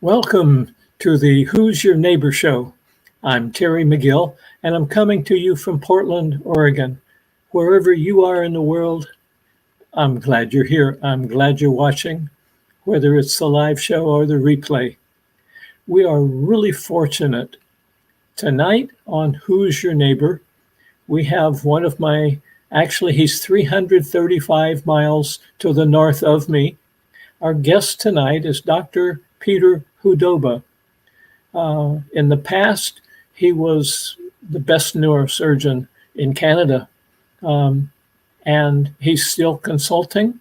Welcome to the Who's Your Neighbor show. I'm Terry McGill, and I'm coming to you from Portland, Oregon. Wherever you are in the world, I'm glad you're here. I'm glad you're watching, whether it's the live show or the replay. We are really fortunate. Tonight on Who's Your Neighbor, we have actually, he's 335 miles to the north of me. Our guest tonight is Dr. Peter Hudoba. In the past, he was the best neurosurgeon in Canada, and he's still consulting.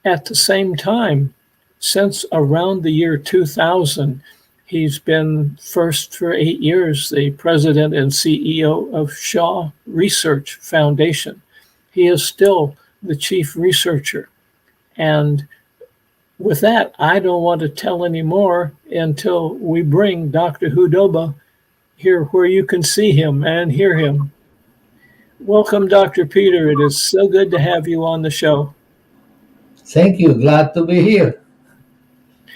At the same time, since around the year 2000, he's been first for 8 years the president and CEO of Sha Research Foundation. He is still the chief researcher. And with that, I don't want to tell any more until we bring Dr. Hudoba here where you can see him and hear him. Welcome, Dr. Peter. It is so good to have you on the show. Thank you. Glad to be here.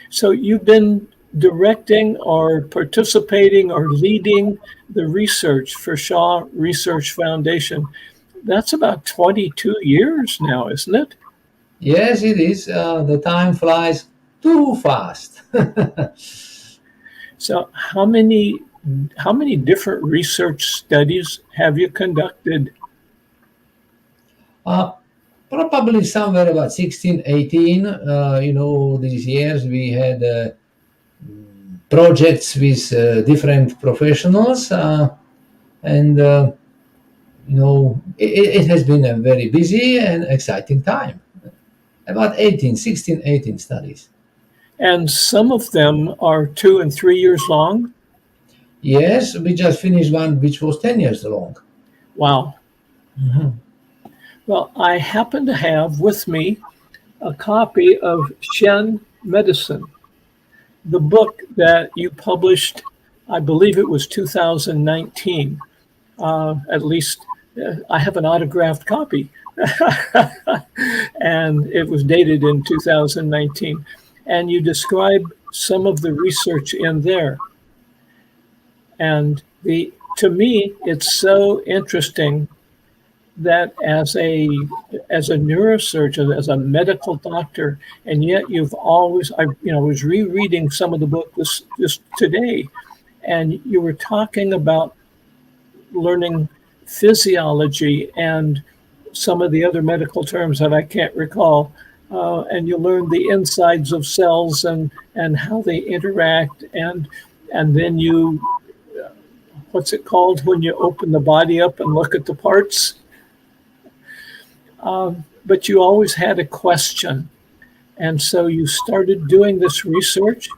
So you've been directing or participating or leading the research for Sha Research Foundation. That's about 22 years now, isn't it? Yes, it is. The time flies too fast. So how many different research studies have you conducted? Probably somewhere about 16, 18. These years we had projects with different professionals. It has been a very busy and exciting time. About 16, 18 studies. And some of them are 2 and 3 years long? Yes, we just finished one which was 10 years long. Wow. Mm-hmm. Well, I happen to have with me a copy of Sha Medicine, the book that you published, I believe it was 2019. At least I have an autographed copy. And it was dated in 2019. And you describe some of the research in there. And to me, it's so interesting that as a neurosurgeon, as a medical doctor, and yet you've always, I was rereading some of the book this today, and you were talking about learning physiology and some of the other medical terms that I can't recall, and you learn the insides of cells and how they interact, and then you, what's it called when you open the body up and look at the parts? But you always had a question, and so you started doing this research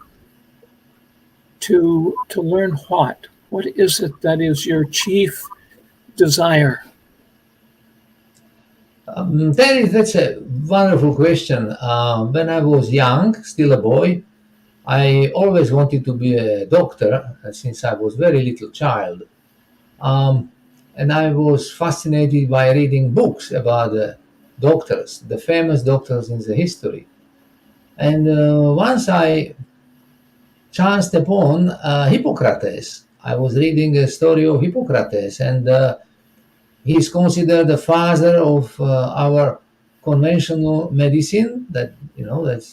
to learn what? What is it that is your chief desire? That's a wonderful question. When I was young, still a boy, I always wanted to be a doctor since I was very little child. And I was fascinated by reading books about doctors, the famous doctors in the history. And once I chanced upon Hippocrates. I was reading a story of Hippocrates, and he's considered the father of our conventional medicine. That's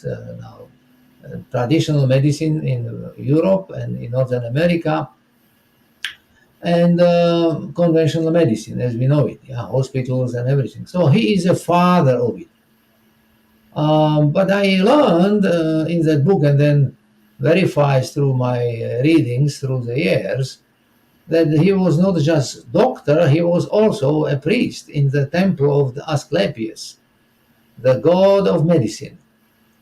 now traditional medicine in Europe and in Northern America, and conventional medicine as we know it, hospitals and everything. So he is a father of it. But I learned in that book, and then verifies through my readings through the years, that he was not just doctor, he was also a priest in the temple of the Asclepius, the god of medicine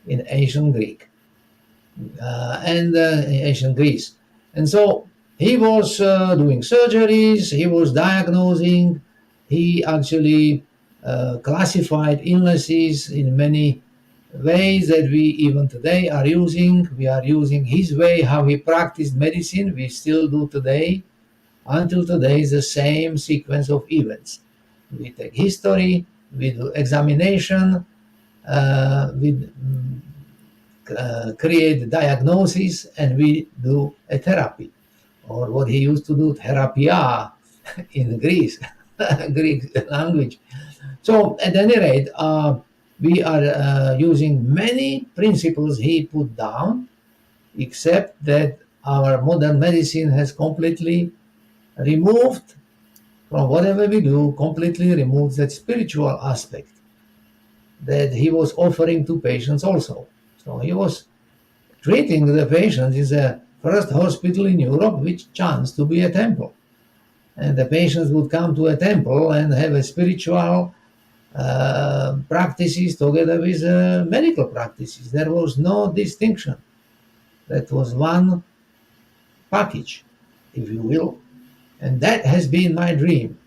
in ancient Greek and ancient Greece. And so he was doing surgeries, he was diagnosing, he actually classified illnesses in many ways that we even today are using. We are using his way, how he practiced medicine, we still do today. Until today is the same sequence of events. We take history, we do examination, we create the diagnosis, and we do a therapy, or what he used to do, therapia in Greece, Greek language. So at any rate, we are using many principles he put down, except that our modern medicine has completely removed from whatever we do, completely removed that spiritual aspect that he was offering to patients also. So he was treating the patients in the first hospital in Europe, which chanced to be a temple. And the patients would come to a temple and have a spiritual practices together with medical practices. There was no distinction. That was one package, if you will. And that has been my dream.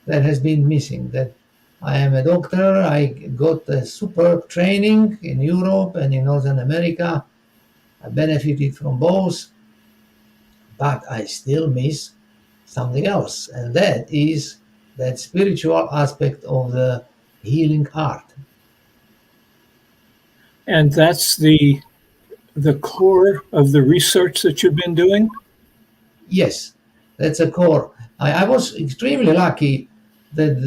That has been missing. That I am a doctor. I got a superb training in Europe and in Northern America. I benefited from both, but I still miss something else, and that is that spiritual aspect of the healing art. And that's the core of the research that you've been doing? Yes, that's a core. I was extremely lucky that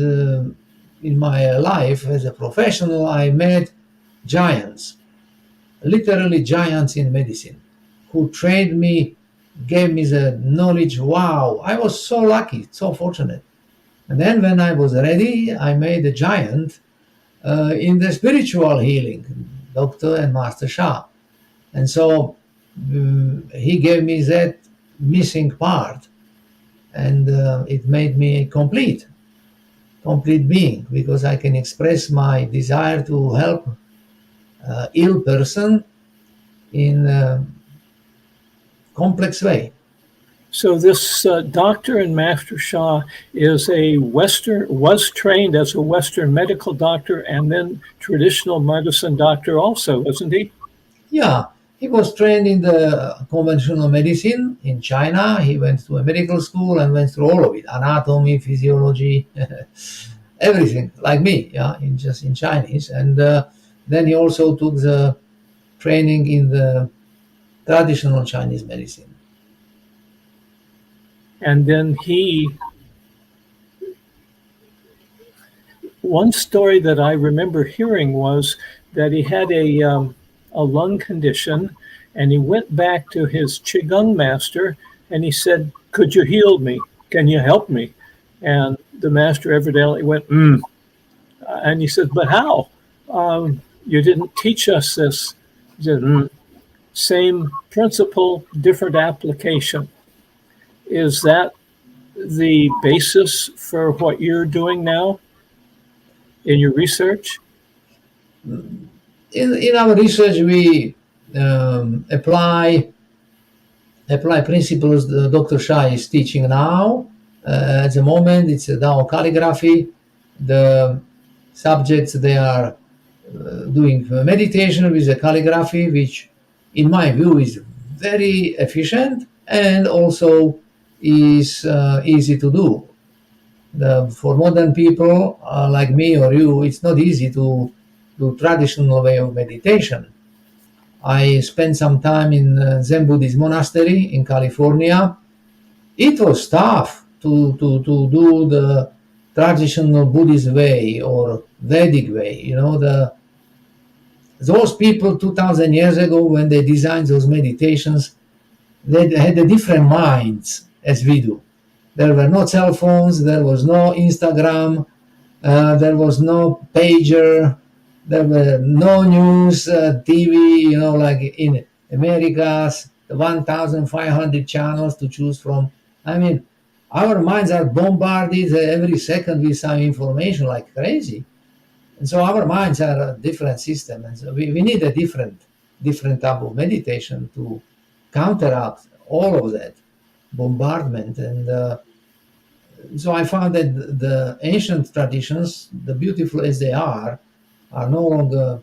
in my life as a professional, I met giants, literally giants in medicine, who trained me, gave me the knowledge. Wow, I was so lucky, so fortunate. And then when I was ready, I made a giant in the spiritual healing, Dr. and Master Sha. And so he gave me that missing part, and it made me a complete being, because I can express my desire to help ill person in a complex way. So this Dr. and Master Sha was trained as a Western medical doctor and then traditional medicine doctor also, wasn't he? Yeah, he was trained in the conventional medicine in China. He went to a medical school and went through all of it: anatomy, physiology, everything, like me. Yeah, in Chinese. And then he also took the training in the traditional Chinese medicine. And then one story that I remember hearing was that he had a lung condition, and he went back to his Qigong master and he said, "Could you heal me? Can you help me?" And the master evidently went, and he said, "But how? You didn't teach us this." He said, "Same principle, different application." Is that the basis for what you're doing now in your research? In our research, we apply principles that Dr. Sha is teaching now. At the moment, it's now calligraphy. The subjects, they are doing meditation with the calligraphy, which in my view is very efficient and also is easy to do. For modern people like me or you, it's not easy to do traditional way of meditation. I spent some time in Zen Buddhist monastery in California. It was tough to do the traditional Buddhist way or Vedic way. You know, those people 2,000 years ago, when they designed those meditations, they had a different minds as we do. There were no cell phones, there was no Instagram, there was no pager, there were no news, TV, you know, like in America's 1,500 channels to choose from. I mean, our minds are bombarded every second with some information like crazy. And so our minds are a different system. And so we need a different type of meditation to counteract all of that bombardment. And so I found that the ancient traditions, the beautiful as they are no longer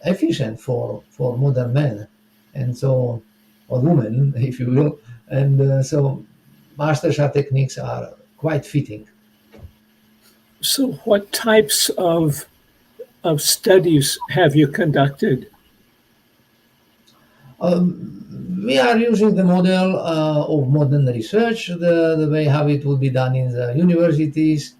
efficient for modern men, and so, or women, if you will. And so Master Sha techniques are quite fitting. So what types of studies have you conducted? We are using the model of modern research, the way how it would be done in the universities.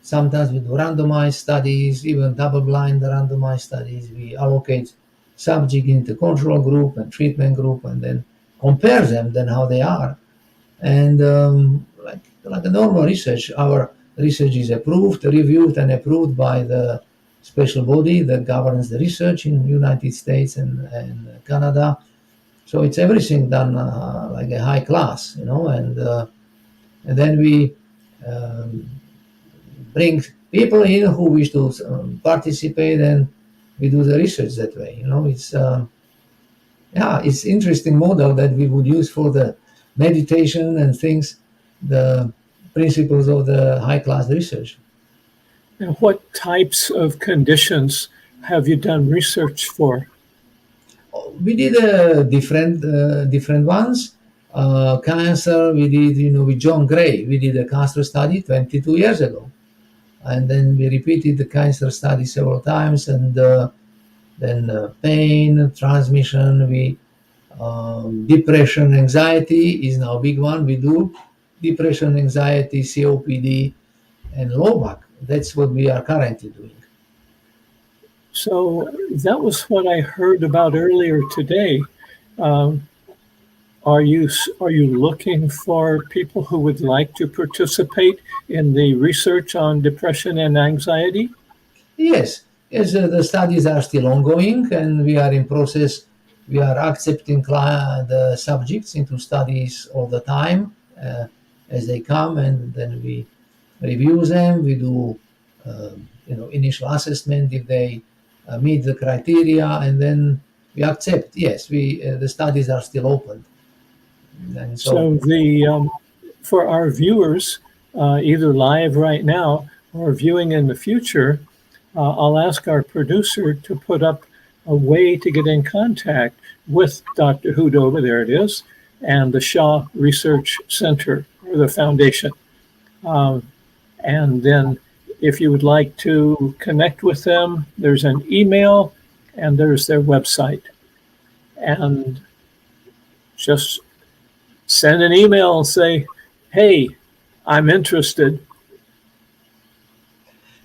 Sometimes we do randomized studies, even double-blind randomized studies. We allocate subject into control group and treatment group, and then compare them, then how they are. And like a normal research, our research is approved, reviewed, and approved by the special body that governs the research in United States and Canada. So it's everything done like a high class, and then we um, bring people in who wish to participate, and we do the research that way. It's interesting model that we would use for the meditation and things, the principles of the high class research. And what types of conditions have you done research for? We did different ones. Cancer, we did, with John Gray, we did a cancer study 22 years ago. And then we repeated the cancer study several times, and then pain, transmission, depression, anxiety is now a big one. We do depression, anxiety, COPD, and low back. That's what we are currently doing. So that was what I heard about earlier today. Um, are you looking for people who would like to participate in the research on depression and anxiety? Yes, the studies are still ongoing, and we are in process. We are accepting the subjects into studies all the time as they come, and then we review them. We do, initial assessment if they meet the criteria, and then we accept. Yes, we the studies are still open, and So for our viewers, either live right now or viewing in the future, I'll ask our producer to put up a way to get in contact with Dr. Hudo, there it is, and the Sha Research Center or the foundation. And then if you would like to connect with them, there's an email and there's their website. And just send an email and say, hey, I'm interested.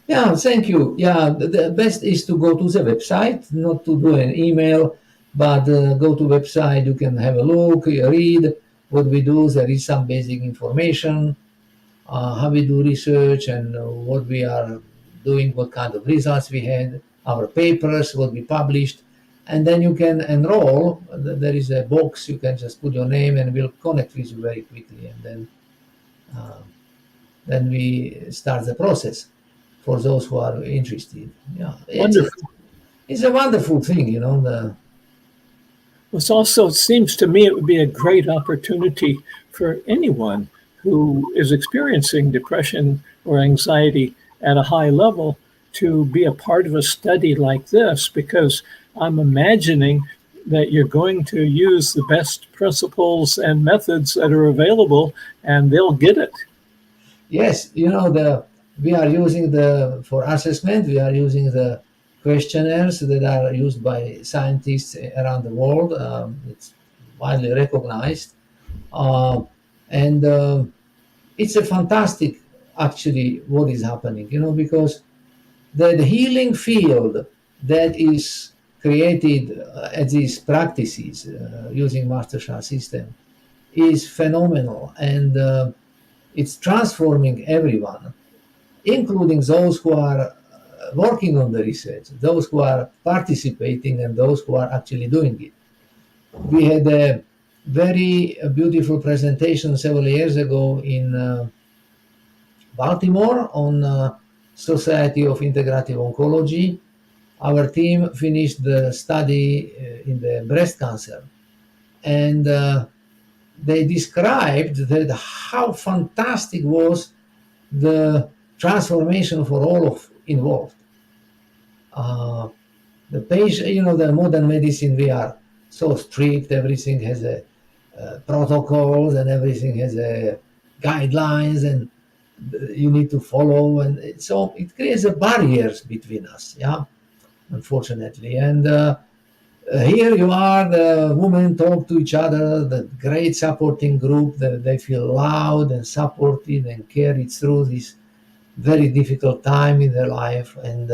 Yeah, thank you. Yeah, the best is to go to the website, not to do an email, but go to website. You can have a look, read what we do. There is some basic information, how we do research, and what we are doing, what kind of results we had, our papers, what we published. And then you can enroll. There is a box. You can just put your name, and we'll connect with you very quickly. And then we start the process for those who are interested. Yeah, it's a wonderful thing, It seems to me it would be a great opportunity for anyone who is experiencing depression or anxiety at a high level to be a part of a study like this, because I'm imagining that you're going to use the best principles and methods that are available, and they'll get it. Yes, we are using for assessment, we are using the questionnaires that are used by scientists around the world. It's widely recognized. And it's a fantastic, actually, what is happening, because the healing field that is created at these practices using Master Sha system is phenomenal, and it's transforming everyone, including those who are working on the research, those who are participating, and those who are actually doing it. We had a very beautiful presentation several years ago in Baltimore on Society of Integrative Oncology. Our team finished the study in the breast cancer, and they described that how fantastic was the transformation for all of involved. The patient, the modern medicine, we are so strict. Everything has a protocols, and everything has a guidelines, and you need to follow, and so it creates a barriers between us. Yeah, unfortunately, and Here you are, the women talk to each other, the great supporting group, they feel loud and supported and carried through this very difficult time in their life. And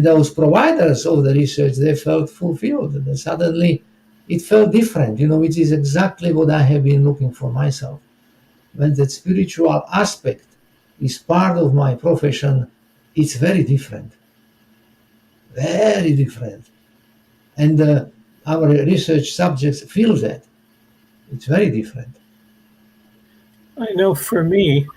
those providers of the research, they felt fulfilled. And suddenly it felt different, which is exactly what I have been looking for myself. When that spiritual aspect is part of my profession, it's very different. Very different. And our research subjects feel that. It's very different. I know for me,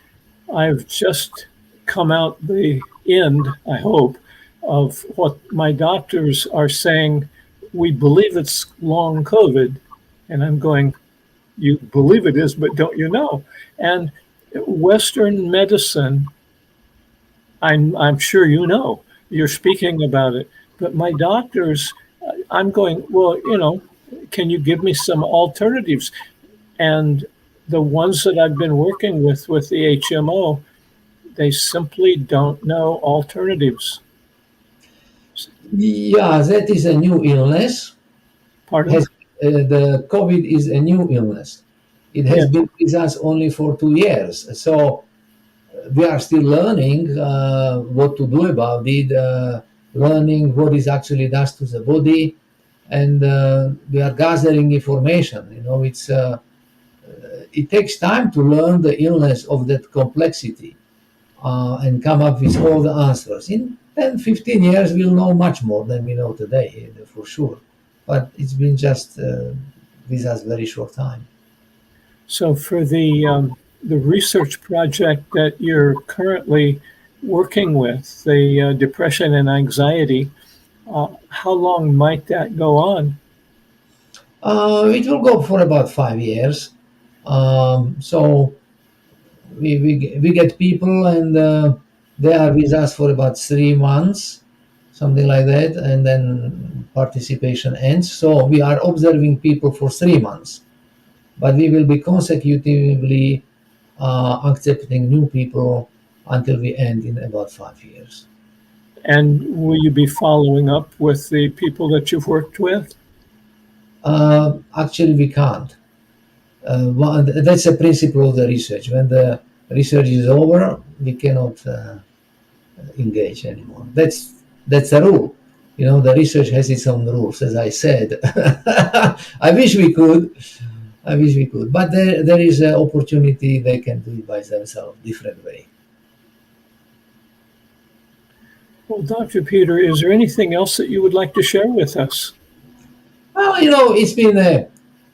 I've just come out the end, I hope, of what my doctors are saying. We believe it's long COVID. And I'm going, you believe it is, but don't you know? And Western medicine, I'm sure you know, you're speaking about it. But my doctors, I'm going, well, can you give me some alternatives? And the ones that I've been working with the HMO, they simply don't know alternatives. Yeah, that is a new illness. Pardon? The COVID is a new illness. It has Yeah. been with us only for 2 years. So we are still learning what to do about it, learning what it actually does to the body, and we are gathering information. It takes time to learn the illness of that complexity and come up with all the answers. In 10, 15 years, we'll know much more than we know today, for sure. But it's been just with us very short time. So for the research project that you're currently working with, the depression and anxiety, how long might that go on? It will go for about 5 years. So we get people and they are with us for about 3 months, something like that, and then participation ends. So we are observing people for 3 months, but we will be consecutively accepting new people until we end in about 5 years. And will you be following up with the people that you've worked with? Actually, we can't. That's a principle of the research. When the research is over, we cannot engage anymore. That's a rule. The research has its own rules, as I said. I wish we could. But there is an opportunity they can do it by themselves, different way. Well, Dr. Peter, is there anything else that you would like to share with us? Well, it's been a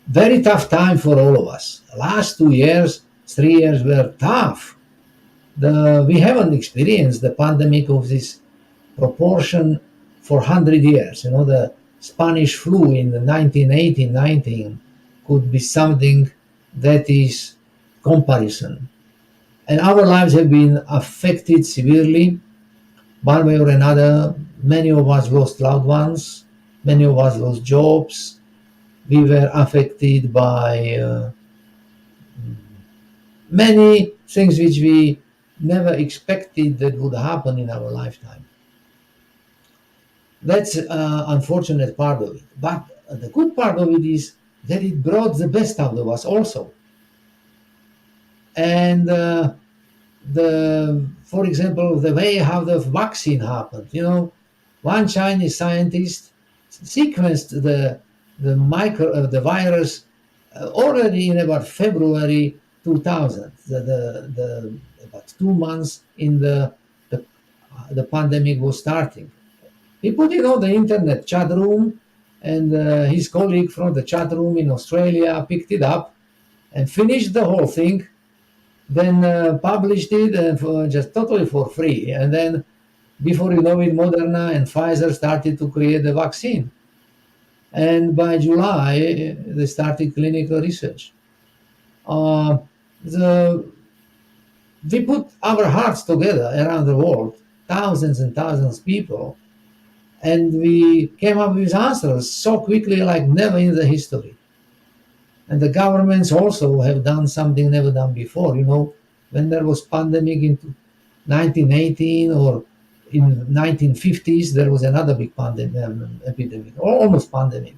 very tough time for all of us. The last 2 years, 3 years were tough. We haven't experienced the pandemic of this proportion for 100 years. The Spanish flu in the 1918-19 could be something that is comparison. And our lives have been affected severely, one way or another. Many of us lost loved ones. Many of us lost jobs. We were affected by many things which we never expected that would happen in our lifetime. That's unfortunate part of it. But the good part of it is that it brought the best out of us also. And for example, the way how the vaccine happened. One Chinese scientist sequenced the virus already in about February 2000, about 2 months in the pandemic was starting. He put it on the internet chat room, and his colleague from the chat room in Australia picked it up and finished the whole thing, then published it just totally for free. And then before you know it, Moderna and Pfizer started to create the vaccine. And by July, they started clinical research. We put our hearts together around the world, thousands and thousands of people, and we came up with answers so quickly like never in the history. And the governments also have done something never done before. When there was pandemic in 1918 or in 1950s, there was another big epidemic, almost pandemic.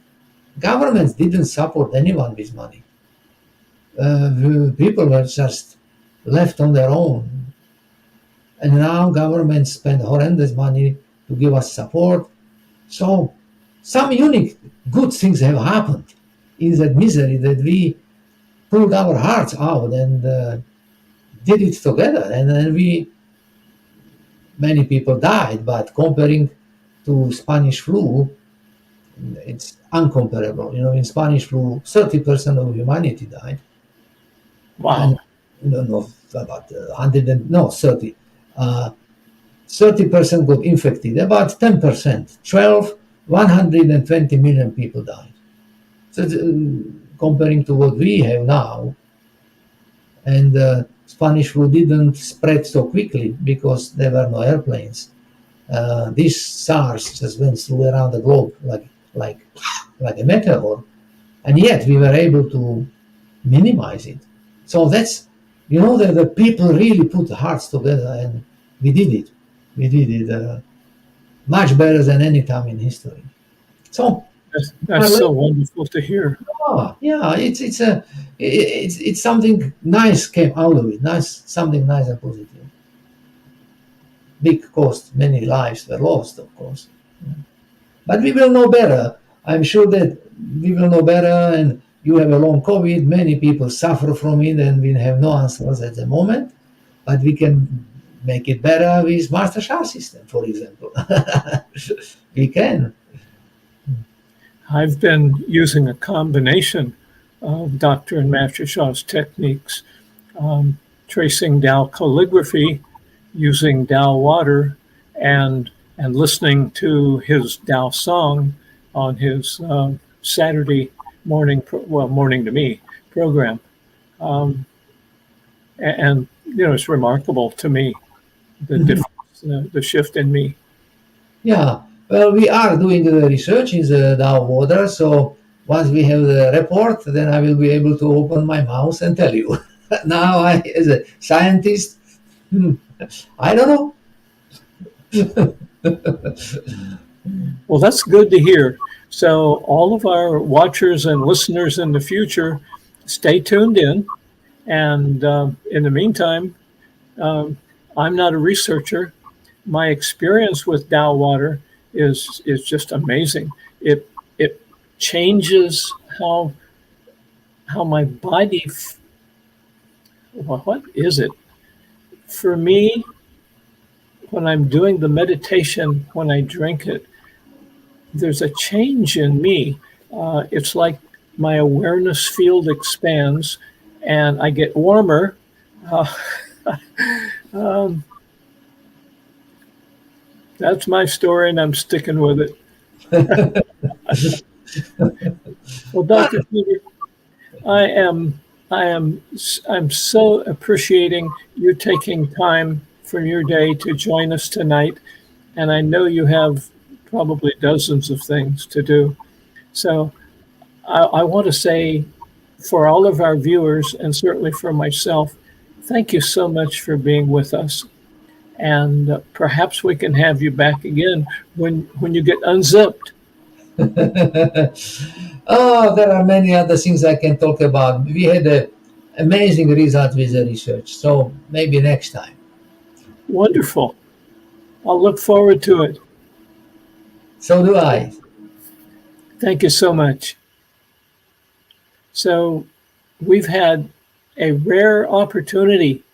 Governments didn't support anyone with money. People were just left on their own. And now governments spend horrendous money to give us support. So some unique good things have happened in that misery, that we pulled our hearts out and did it together. And then many people died, but comparing to Spanish flu, it's uncomparable. In Spanish flu, 30% of humanity died. Wow. And, no, about 30. 30% got infected, about 10%, 120 million people died. So comparing to what we have now, and Spanish flu didn't spread so quickly because there were no airplanes. This SARS just went through around the globe like a meteor, and yet we were able to minimize it. So that's, the people really put the hearts together, and we did it. We did it much better than any time in history. So that's so wonderful to hear. Yeah, it's something nice came out of it. Something nice and positive. Big cost, many lives were lost, of course. But we will know better. I'm sure that we will know better, and you have a long COVID. Many people suffer from it, and we have no answers at the moment. But we can make it better with Master Sha system, for example. We can. I've been using a combination of Dr. and Master Sha's techniques, tracing Tao calligraphy, using Tao water, and listening to his Tao song on his Saturday morning, morning to me program. And it's remarkable to me, the difference, the shift in me. Yeah. Well, we are doing the research in the Tao water, so once we have the report, then I will be able to open my mouth and tell you. Now, as a scientist, I don't know. Well, that's good to hear. So all of our watchers and listeners in the future, stay tuned in. And in the meantime, I'm not a researcher. My experience with Tao water is just amazing. It changes how my body. What is it? For me, when I'm doing the meditation, when I drink it, there's a change in me. It's like my awareness field expands, and I get warmer. That's my story, and I'm sticking with it. Well, Dr. Peter, I'm so appreciating you taking time from your day to join us tonight, and I know you have probably dozens of things to do. So I want to say, for all of our viewers, and certainly for myself, thank you so much for being with us. And perhaps we can have you back again when you get unzipped. Oh, there are many other things I can talk about. We had an amazing result with the research, so maybe next time. Wonderful. I'll look forward to it. So do I. Thank you so much. So we've had a rare opportunity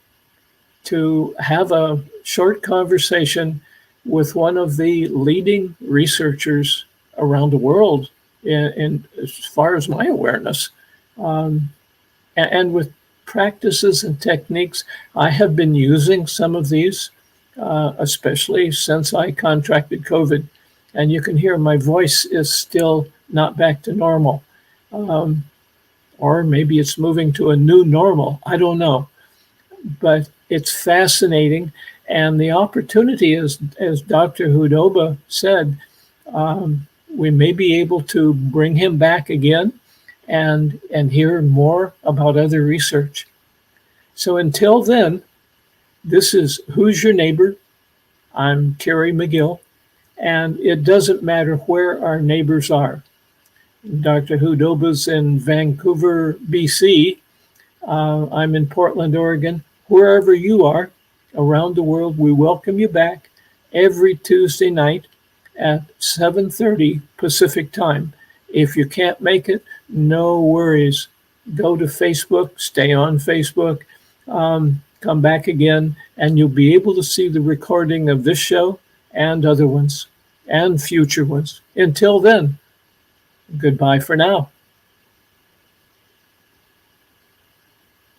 to have a short conversation with one of the leading researchers around the world, in as far as my awareness, and with practices and techniques. I have been using some of these, especially since I contracted COVID, and you can hear my voice is still not back to normal, or maybe it's moving to a new normal. I don't know, but it's fascinating. And the opportunity is, as Dr. Hudoba said, we may be able to bring him back again and hear more about other research. So until then, this is Who's Your Neighbor? I'm Kerry McGill, and it doesn't matter where our neighbors are. Dr. Hudoba's in Vancouver, BC. I'm in Portland, Oregon. Wherever you are around the world, we welcome you back every Tuesday night at 7:30 Pacific time. If you can't make it, no worries. Go to Facebook, stay on Facebook, come back again, and you'll be able to see the recording of this show and other ones and future ones. Until then, goodbye for now.